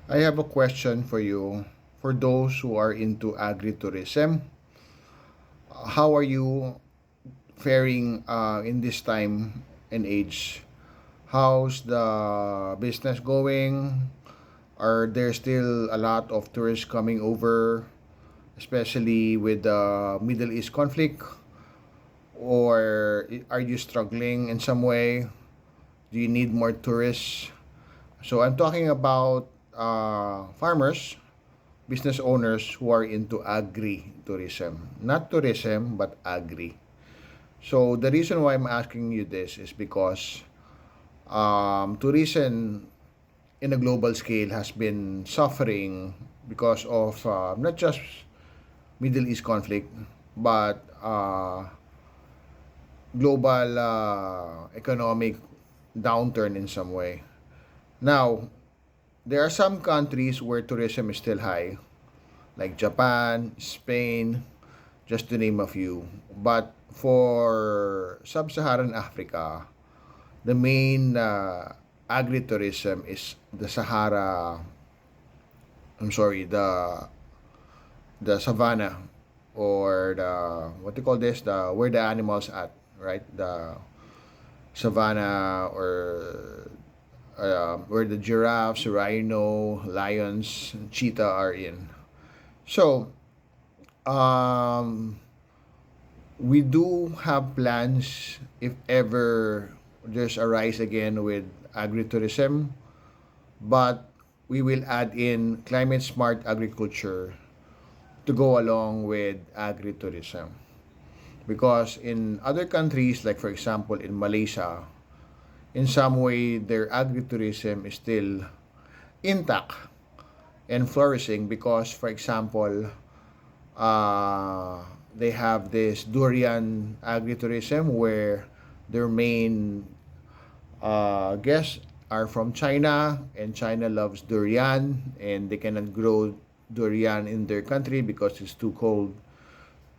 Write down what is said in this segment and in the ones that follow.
I have a question for you. For those who are into agritourism, how are you faring in this time and age? How's the business going? Are there still a lot of tourists coming over, especially with the Middle East conflict? Or are you struggling in some way? Do you need more tourists? So I'm talking about farmers, business owners who are into agri-tourism. Not tourism, but agri. So the reason why I'm asking you this is because tourism in a global scale has been suffering because of not just Middle East conflict, but global economic downturn in some way. Now, there are some countries where tourism is still high, like Japan, Spain, just to name a few. But for sub-Saharan Africa, the main agritourism is the Sahara. I'm sorry, the savannah, or the what do you call this? The where the animals at, right? The savannah, or where the giraffes, rhino, lions, cheetah are in. So um, we do have plans if ever there's a rise again with agritourism, but we will add in climate smart agriculture to go along with agritourism. Because in other countries, like for example in Malaysia, in some way their agritourism is still intact and flourishing because, for example, they have this durian agritourism where their main guests are from China, and China loves durian, and they cannot grow durian in their country because it's too cold.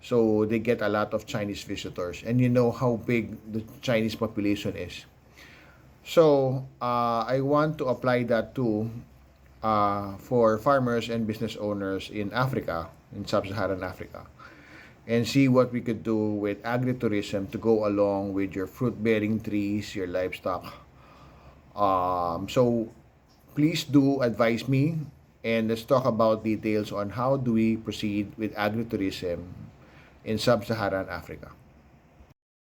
So they get a lot of Chinese visitors, and you know how big the Chinese population is. So I want to apply that too for farmers and business owners in Africa, in sub-Saharan Africa, and see what we could do with agritourism to go along with your fruit-bearing trees, your livestock. So please do advise me, and let's talk about details on how do we proceed with agritourism in sub-Saharan Africa.